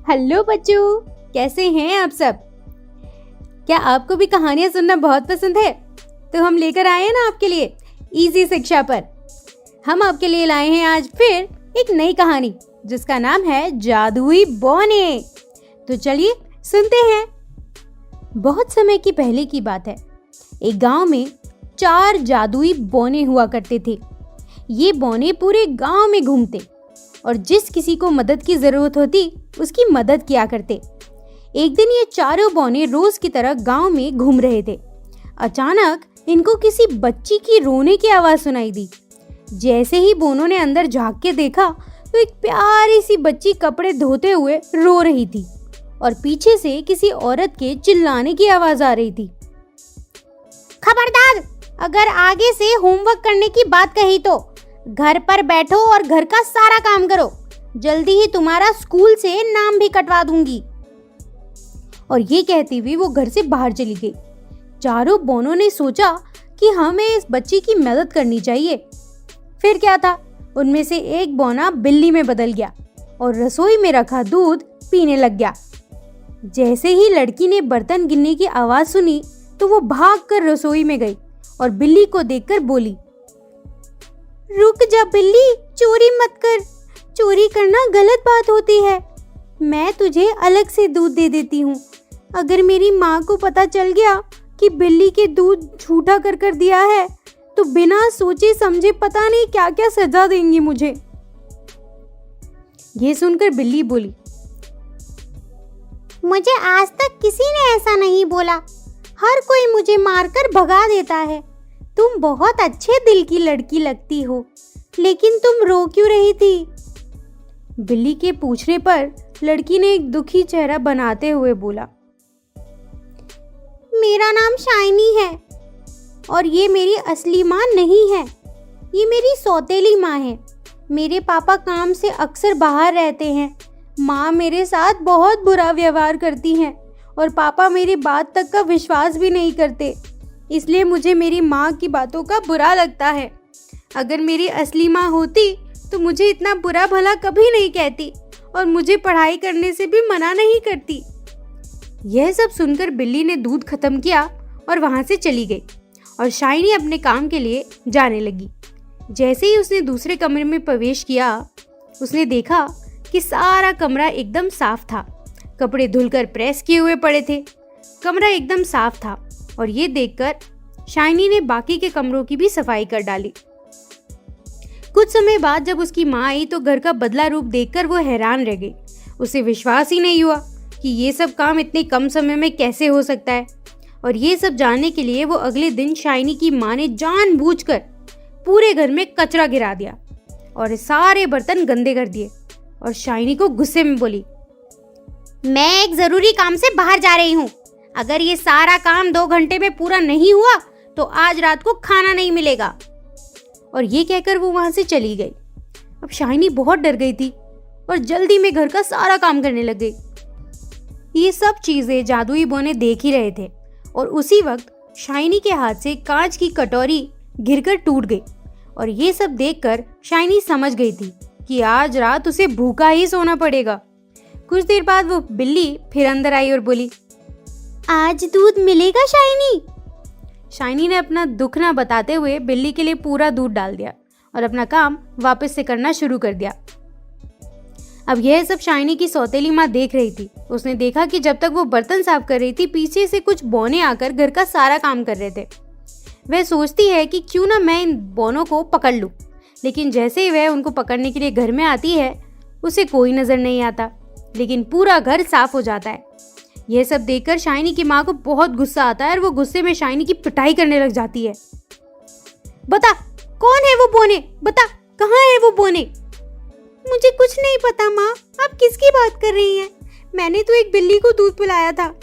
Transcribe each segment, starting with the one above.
Hello बच्चों, कैसे हैं आप सब। क्या आपको भी कहानियां सुनना बहुत पसंद है? तो हम लेकर आए हैं ना आपके लिए इजी शिक्षा पर। हम आपके लिए लाए हैं आज फिर एक नई कहानी जिसका नाम है जादुई बौने। तो चलिए सुनते हैं। बहुत समय की पहले की बात है। एक गांव में 4 जादुई बौने हुआ करते थे। ये बौने पूरे गांव में घूमते और जिस किसी को मदद की जरूरत होती उसकी मदद किया करते। एक दिन ये चारों बौने रोज की तरह गांव में घूम रहे थे। अचानक इनको किसी बच्ची की रोने की आवाज सुनाई दी। जैसे ही बोनों ने अंदर झांक के देखा तो एक प्यारी सी बच्ची कपड़े धोते हुए रो रही थी और पीछे से किसी औरत के चिल्लाने की आवाज आ रही थी। खबरदार, अगर आगे से होमवर्क करने की बात कही तो घर पर बैठो और घर का सारा काम करो। जल्दी ही तुम्हारा स्कूल से नाम भी कटवा दूंगी। और ये कहती हुई वो घर से बाहर चली गई। चारों बौनों ने सोचा कि हमें इस बच्ची की मदद करनी चाहिए। फिर क्या था, उनमें से एक बौना बिल्ली में बदल गया और रसोई में रखा दूध पीने लग गया। जैसे ही लड़की ने बर्तन गिनने की आवाज सुनी तो वो भागकर रसोई में गई और बिल्ली को देखकर बोली, रुक जा बिल्ली, चोरी मत कर। चोरी करना गलत बात होती है। मैं तुझे अलग से दूध दे देती हूँ। अगर मेरी माँ को पता चल गया कि बिल्ली के दूध झूठा कर दिया है तो बिना सोचे समझे पता नहीं क्या क्या सजा देंगी मुझे। ये सुनकर बिल्ली बोली, मुझे आज तक किसी ने ऐसा नहीं बोला। हर कोई मुझे मारकर भगा देता है। तुम बहुत अच्छे दिल की लड़की लगती हो, लेकिन तुम रो क्यों रही थी? बिल्ली के पूछने पर लड़की ने एक दुखी चेहरा बनाते हुए बोला, मेरा नाम शाइनी है और ये मेरी असली माँ नहीं है। ये मेरी सौतेली माँ है। मेरे पापा काम से अक्सर बाहर रहते हैं। माँ मेरे साथ बहुत बुरा व्यवहार करती हैं और पापा मेरी बात तक का विश्वास भी नहीं करते। इसलिए मुझे मेरी माँ की बातों का बुरा लगता है। अगर मेरी असली माँ होती तो मुझे इतना बुरा भला कभी नहीं कहती और मुझे पढ़ाई करने से भी मना नहीं करती। यह सब सुनकर बिल्ली ने दूध खत्म किया और वहां से चली गई और शाइनी अपने काम के लिए जाने लगी। जैसे ही उसने दूसरे कमरे में प्रवेश किया, उसने देखा कि सारा कमरा एकदम साफ था। कपड़े धुलकर प्रेस किए हुए पड़े थे। कमरा एकदम साफ था और ये देखकर शाइनी ने बाकी के कमरों की भी सफाई कर डाली। कुछ समय बाद जब उसकी माँ आई तो घर का बदला रूप देखकर वो हैरान रह गई। उसे विश्वास ही नहीं हुआ कि ये सब काम इतने कम समय में कैसे हो सकता है। और ये सब जानने के लिए वो अगले दिन शाइनी की माँ ने जानबूझकर पूरे घर में कचरा गिरा दिया और सारे बर्तन गंदे कर दिए और शाइनी को गुस्से में बोली, मैं एक जरूरी काम से बाहर जा रही हूँ। अगर ये सारा काम 2 घंटे में पूरा नहीं हुआ तो आज रात को खाना नहीं मिलेगा। और ये कहकर वो वहां से चली गई। अब शाइनी बहुत डर गई थी और जल्दी में घर का सारा काम करने लग गई। ये सब चीजें जादुई बौने देख ही रहे थे और उसी वक्त शाइनी के हाथ से कांच की कटोरी गिरकर टूट गई। और ये सब देखकर शाइनी समझ गई थी कि आज रात उसे भूखा ही सोना पड़ेगा। कुछ देर बाद वो बिल्ली फिर अंदर आई और बोली, आज दूध मिलेगा शाइनी? शाइनी ने अपना दुख न बताते हुए बिल्ली के लिए पूरा दूध डाल दिया और अपना काम वापस से करना शुरू कर दिया। अब यह सब शाइनी की सौतेली माँ देख रही थी। उसने देखा कि जब तक वो बर्तन साफ कर रही थी पीछे से कुछ बौने आकर घर का सारा काम कर रहे थे। वह सोचती है कि क्यों ना मैं इन बौनों को पकड़ लूं, लेकिन जैसे ही वह उनको पकड़ने के लिए घर में आती है उसे कोई नजर नहीं आता, लेकिन पूरा घर साफ हो जाता है। यह सब देखकर शाइनी की माँ को बहुत गुस्सा आता है और वो गुस्से में शाइनी की पिटाई करने लग जाती है। बता, कौन है वो बौने? बता, कहाँ है वो बौने? मुझे कुछ नहीं पता माँ, आप किसकी बात कर रही हैं? मैंने तो एक बिल्ली को दूध पिलाया था।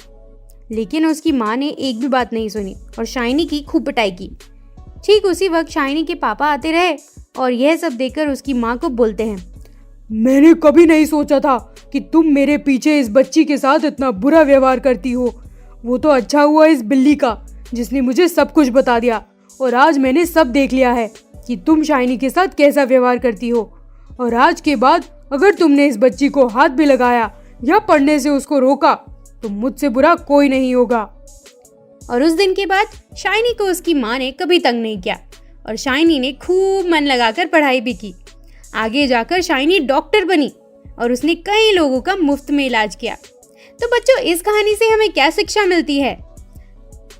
लेकिन उसकी माँ ने एक भी बात नहीं सुनी और शाइनी की खूब पिटाई की। ठीक उसी वक्त शाइनी के पापा आते रहे और यह सब देखकर उसकी माँ को बोलते हैं, मैंने कभी नहीं सोचा था कि तुम मेरे पीछे इस बच्ची के साथ इतना बुरा व्यवहार करती हो। वो तो अच्छा हुआ इस बिल्ली का जिसने मुझे सब कुछ बता दिया और आज मैंने सब देख लिया है कि तुम शाइनी के साथ कैसा व्यवहार करती हो। और आज के बाद अगर तुमने इस बच्ची को हाथ भी लगाया या पढ़ने से उसको रोका तो मुझसे बुरा कोई नहीं होगा। और उस दिन के बाद शाइनी को उसकी माँ ने कभी तंग नहीं किया और शाइनी ने खूब मन लगाकर पढ़ाई भी की। आगे जाकर शाइनी डॉक्टर बनी और उसने कई लोगों का मुफ्त में इलाज किया। तो बच्चों, इस कहानी से हमें क्या शिक्षा मिलती है?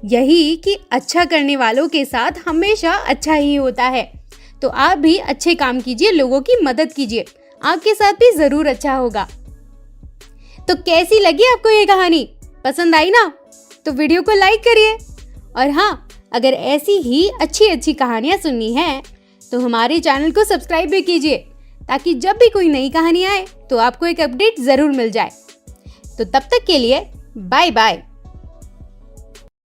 यही कि अच्छा करने वालों के साथ हमेशा अच्छा ही होता है। तो आप भी अच्छे काम कीजिए, लोगों की मदद कीजिए, आपके साथ भी जरूर अच्छा होगा। तो कैसी लगी आपको ये कहानी? पसंद आई ना? तो वीडियो को लाइक करिए। और हाँ, अगर ऐसी ही अच्छी अच्छी कहानियाँ सुननी है तो हमारे चैनल को सब्सक्राइब भी कीजिए, ताकि जब भी कोई नई कहानी आए तो आपको एक अपडेट ज़रूर मिल जाए। तो तब तक के लिए बाय बाय।